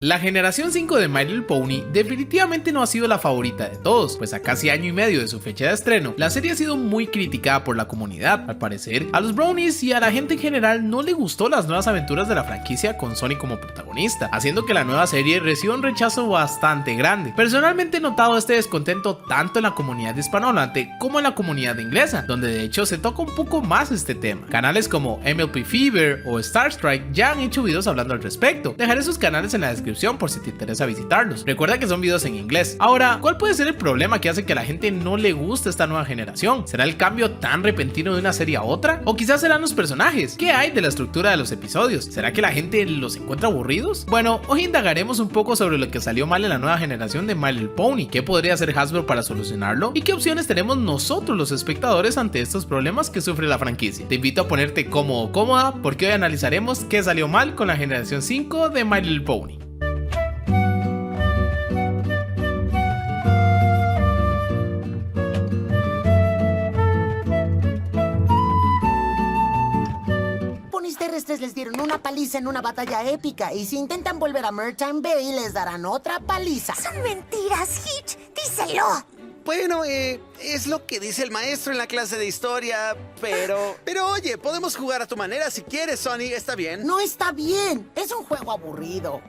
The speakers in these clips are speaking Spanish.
La generación 5 de My Little Pony definitivamente no ha sido la favorita de todos, pues a casi año y medio de su fecha de estreno, la serie ha sido muy criticada por la comunidad. Al parecer, a los brownies y a la gente en general no le gustó las nuevas aventuras de la franquicia con Sonic como protagonista, haciendo que la nueva serie reciba un rechazo bastante grande. Personalmente he notado este descontento tanto en la comunidad hispanohablante como en la comunidad inglesa, donde de hecho se toca un poco más este tema. Canales como MLP Fever o Starstrike ya han hecho videos hablando al respecto. Dejaré sus canales en la descripción por si te interesa visitarlos. Recuerda que son videos en inglés. Ahora, ¿cuál puede ser el problema que hace que a la gente no le guste esta nueva generación? ¿Será el cambio tan repentino de una serie a otra? ¿O quizás serán los personajes? ¿Qué hay de la estructura de los episodios? ¿Será que la gente los encuentra aburridos? Bueno, hoy indagaremos un poco sobre lo que salió mal en la nueva generación de My Little Pony, qué podría hacer Hasbro para solucionarlo y qué opciones tenemos nosotros los espectadores ante estos problemas que sufre la franquicia. Te invito a ponerte cómodo o cómoda porque hoy analizaremos qué salió mal con la generación 5 de My Little Pony. Terrestres les dieron una paliza en una batalla épica y si intentan volver a Merchant Bay les darán otra paliza. Son mentiras, Hitch, díselo. Bueno, es lo que dice el maestro en la clase de historia, pero oye, podemos jugar a tu manera si quieres, Sonic, está bien. No está bien, es un juego aburrido.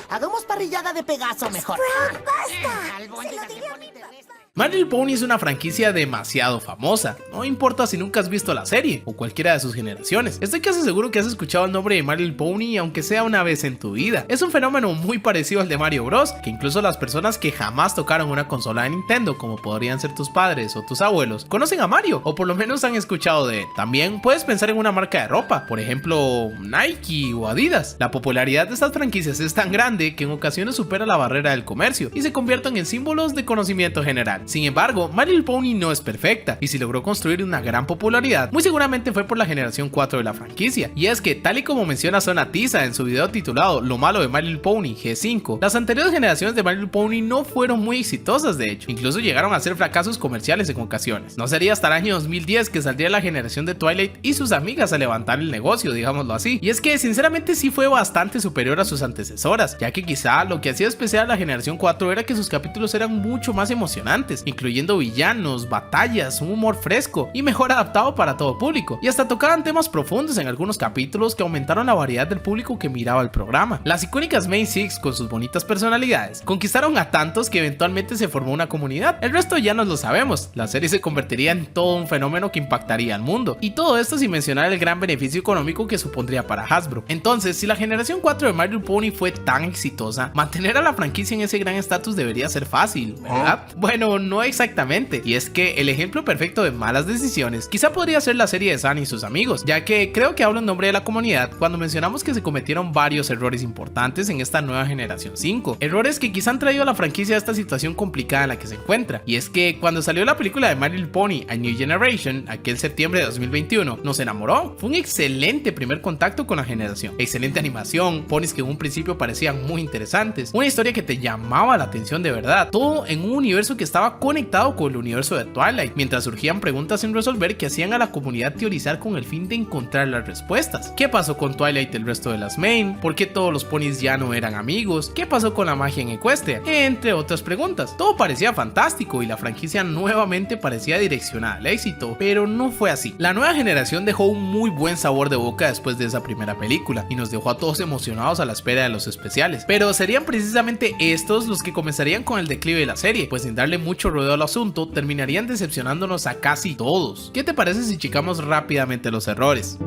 Hagamos parrillada de Pegaso mejor. Sprout, basta. Se lo diré a mi papá. My Little Pony es una franquicia demasiado famosa, no importa si nunca has visto la serie o cualquiera de sus generaciones. Estoy casi seguro que has escuchado el nombre de My Little Pony aunque sea una vez en tu vida. Es un fenómeno muy parecido al de Mario Bros, que incluso las personas que jamás tocaron una consola de Nintendo, como podrían ser tus padres o tus abuelos, conocen a Mario o por lo menos han escuchado de él. También puedes pensar en una marca de ropa, por ejemplo Nike o Adidas. La popularidad de estas franquicias es tan grande que en ocasiones supera la barrera del comercio y se convierten en símbolos de conocimiento general. Sin embargo, My Little Pony no es perfecta, y si logró construir una gran popularidad, muy seguramente fue por la generación 4 de la franquicia. Y es que, tal y como menciona Zona Tiza en su video titulado Lo malo de My Little Pony G5, las anteriores generaciones de My Little Pony no fueron muy exitosas de hecho, incluso llegaron a ser fracasos comerciales en ocasiones. No sería hasta el año 2010 que saldría la generación de Twilight y sus amigas a levantar el negocio, digámoslo así, y es que sinceramente sí fue bastante superior a sus antecesoras, ya que quizá lo que hacía especial a la generación 4 era que sus capítulos eran mucho más emocionantes, incluyendo villanos, batallas, un humor fresco y mejor adaptado para todo público, y hasta tocaban temas profundos en algunos capítulos que aumentaron la variedad del público que miraba el programa. Las icónicas Main Six, con sus bonitas personalidades, conquistaron a tantos que eventualmente se formó una comunidad. El resto ya nos lo sabemos, la serie se convertiría en todo un fenómeno que impactaría al mundo, y todo esto sin mencionar el gran beneficio económico que supondría para Hasbro. Entonces, si la generación 4 de My Little Pony fue tan exitosa, mantener a la franquicia en ese gran estatus debería ser fácil, ¿verdad? Bueno, no exactamente, y es que el ejemplo perfecto de malas decisiones quizá podría ser la serie de Sunny y sus amigos, ya que creo que hablo en nombre de la comunidad cuando mencionamos que se cometieron varios errores importantes en esta nueva generación 5, errores que quizá han traído a la franquicia a esta situación complicada en la que se encuentra. Y es que cuando salió la película de My Little Pony A New Generation, aquel septiembre de 2021, nos enamoró. Fue un excelente primer contacto con la generación, excelente animación, ponis que en un principio parecían muy interesantes, una historia que te llamaba la atención de verdad, todo en un universo que estaba conectado con el universo de Twilight, mientras surgían preguntas sin resolver que hacían a la comunidad teorizar con el fin de encontrar las respuestas. ¿Qué pasó con Twilight y el resto de las main? ¿Por qué todos los ponis ya no eran amigos? ¿Qué pasó con la magia en Equestria? Entre otras preguntas. Todo parecía fantástico y la franquicia nuevamente parecía direccionada al éxito, pero no fue así. La nueva generación dejó un muy buen sabor de boca después de esa primera película y nos dejó a todos emocionados a la espera de los especiales, pero serían precisamente estos los que comenzarían con el declive de la serie, pues sin darle mucho rodeo al asunto terminarían decepcionándonos a casi todos. ¿Qué te parece si checamos rápidamente los errores?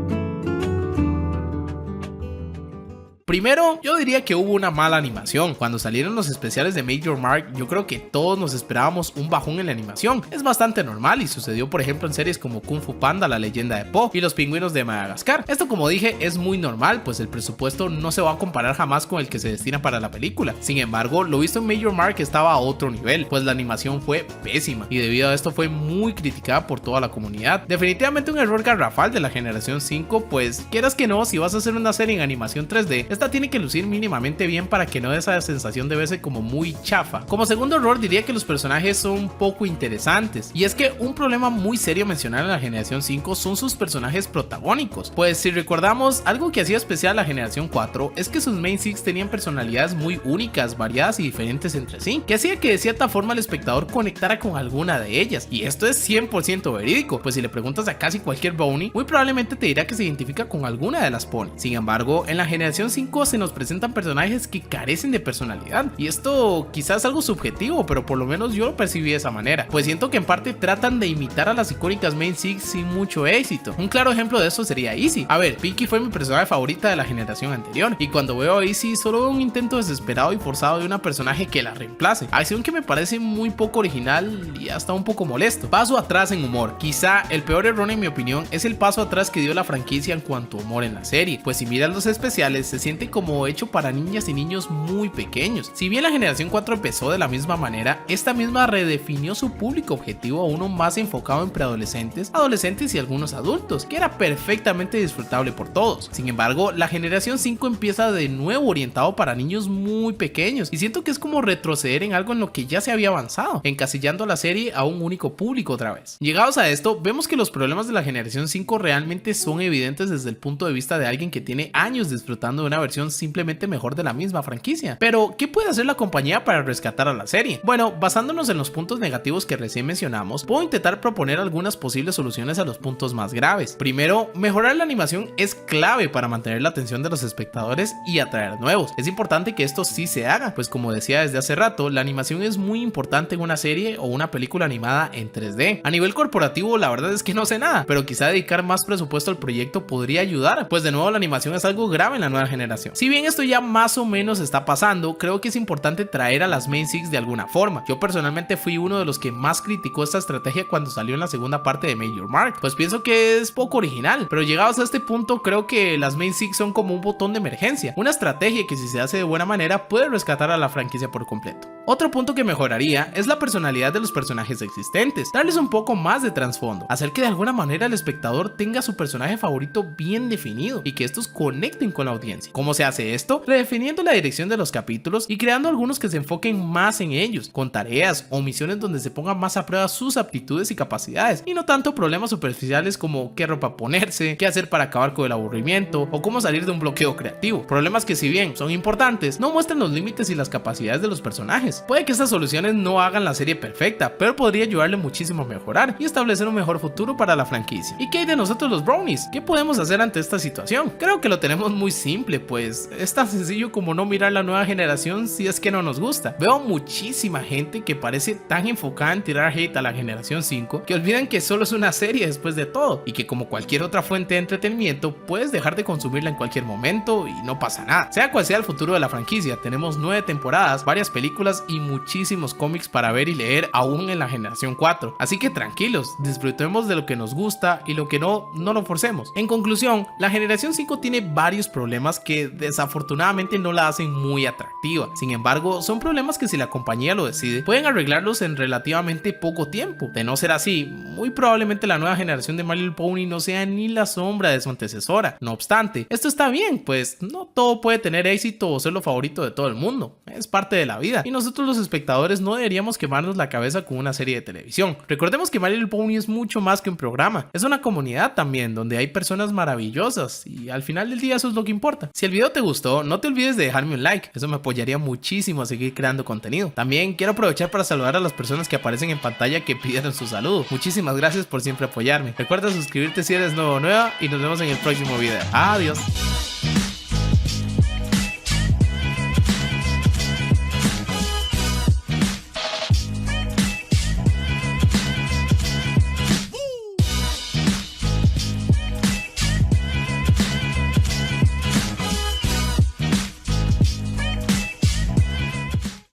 Primero, yo diría que hubo una mala animación. Cuando salieron los especiales de Major Mark, yo creo que todos nos esperábamos un bajón en la animación. Es bastante normal y sucedió por ejemplo en series como Kung Fu Panda, La Leyenda de Po y Los Pingüinos de Madagascar. Esto, como dije, es muy normal, pues el presupuesto no se va a comparar jamás con el que se destina para la película. Sin embargo, lo visto en Major Mark estaba a otro nivel, pues la animación fue pésima y debido a esto fue muy criticada por toda la comunidad. Definitivamente un error garrafal de la generación 5, pues quieras que no, si vas a hacer una serie en animación 3D, esta tiene que lucir mínimamente bien para que no dé esa sensación de verse como muy chafa. Como segundo error diría que los personajes son poco interesantes, y es que un problema muy serio a mencionar en la generación 5 son sus personajes protagónicos, pues si recordamos, algo que hacía especial a la generación 4 es que sus main six tenían personalidades muy únicas, variadas y diferentes entre sí, que hacía que de cierta forma el espectador conectara con alguna de ellas, y esto es 100% verídico, pues si le preguntas a casi cualquier Brownie, muy probablemente te dirá que se identifica con alguna de las pony. Sin embargo, en la generación 5 se nos presentan personajes que carecen de personalidad, y esto quizás es algo subjetivo, pero por lo menos yo lo percibí de esa manera, pues siento que en parte tratan de imitar a las icónicas main six sin mucho éxito. Un claro ejemplo de eso sería Izzy. A ver, Pinkie fue mi personaje favorita de la generación anterior, y cuando veo a Izzy solo veo un intento desesperado y forzado de una personaje que la reemplace, acción que me parece muy poco original y hasta un poco molesto. Paso atrás en humor. Quizá el peor error en mi opinión es el paso atrás que dio la franquicia en cuanto a humor en la serie, pues si miras los especiales se siente como hecho para niñas y niños muy pequeños. Si bien la generación 4 empezó de la misma manera, esta misma redefinió su público objetivo a uno más enfocado en preadolescentes, adolescentes y algunos adultos, que era perfectamente disfrutable por todos. Sin embargo, la generación 5 empieza de nuevo orientado para niños muy pequeños, y siento que es como retroceder en algo en lo que ya se había avanzado, encasillando la serie a un único público otra vez. Llegados a esto, vemos que los problemas de la generación 5 realmente son evidentes desde el punto de vista de alguien que tiene años disfrutando de una versión simplemente mejor de la misma franquicia. Pero, ¿qué puede hacer la compañía para rescatar a la serie? Bueno, basándonos en los puntos negativos que recién mencionamos, puedo intentar proponer algunas posibles soluciones a los puntos más graves. Primero, mejorar la animación es clave para mantener la atención de los espectadores y atraer nuevos. Es importante que esto sí se haga, pues como decía desde hace rato, la animación es muy importante en una serie o una película animada en 3D. A nivel corporativo, la verdad es que no sé nada, pero quizá dedicar más presupuesto al proyecto podría ayudar, pues de nuevo la animación es algo grave en la nueva generación. Si bien esto ya más o menos está pasando, creo que es importante traer a las main six de alguna forma. Yo personalmente fui uno de los que más criticó esta estrategia cuando salió en la segunda parte de Major Mark, pues pienso que es poco original, pero llegados a este punto creo que las main six son como un botón de emergencia, una estrategia que si se hace de buena manera puede rescatar a la franquicia por completo. Otro punto que mejoraría es la personalidad de los personajes existentes, darles un poco más de trasfondo, hacer que de alguna manera el espectador tenga su personaje favorito bien definido y que estos conecten con la audiencia. ¿Cómo se hace esto? Redefiniendo la dirección de los capítulos y creando algunos que se enfoquen más en ellos, con tareas o misiones donde se pongan más a prueba sus aptitudes y capacidades, y no tanto problemas superficiales como qué ropa ponerse, qué hacer para acabar con el aburrimiento o cómo salir de un bloqueo creativo. Problemas que si bien son importantes, no muestran los límites y las capacidades de los personajes. Puede que estas soluciones no hagan la serie perfecta, pero podría ayudarle muchísimo a mejorar y establecer un mejor futuro para la franquicia. ¿Y qué hay de nosotros los brownies? ¿Qué podemos hacer ante esta situación? Creo que lo tenemos muy simple, pues es tan sencillo como no mirar la nueva generación si es que no nos gusta. Veo muchísima gente que parece tan enfocada en tirar hate a la generación 5 que olvidan que solo es una serie después de todo, y que como cualquier otra fuente de entretenimiento puedes dejar de consumirla en cualquier momento y no pasa nada. Sea cual sea el futuro de la franquicia, tenemos 9 temporadas, varias películas y muchísimos cómics para ver y leer aún en la generación 4, así que tranquilos, disfrutemos de lo que nos gusta y lo que no lo forcemos. En conclusión, la generación 5 tiene varios problemas que desafortunadamente no la hacen muy atractiva. Sin embargo, son problemas que si la compañía lo decide, pueden arreglarlos en relativamente poco tiempo. De no ser así, muy probablemente la nueva generación de My Little Pony no sea ni la sombra de su antecesora. No obstante, esto está bien, pues no todo puede tener éxito o ser lo favorito de todo el mundo. Es parte de la vida y nosotros los espectadores no deberíamos quemarnos la cabeza con una serie de televisión. Recordemos que My Little Pony es mucho más que un programa, es una comunidad también donde hay personas maravillosas y al final del día eso es lo que importa. Si el video te gustó, no te olvides de dejarme un like, eso me apoyaría muchísimo a seguir creando contenido. También quiero aprovechar para saludar a las personas que aparecen en pantalla que pidieron su saludo. Muchísimas gracias por siempre apoyarme. Recuerda suscribirte si eres nuevo o nueva y nos vemos en el próximo video. Adiós.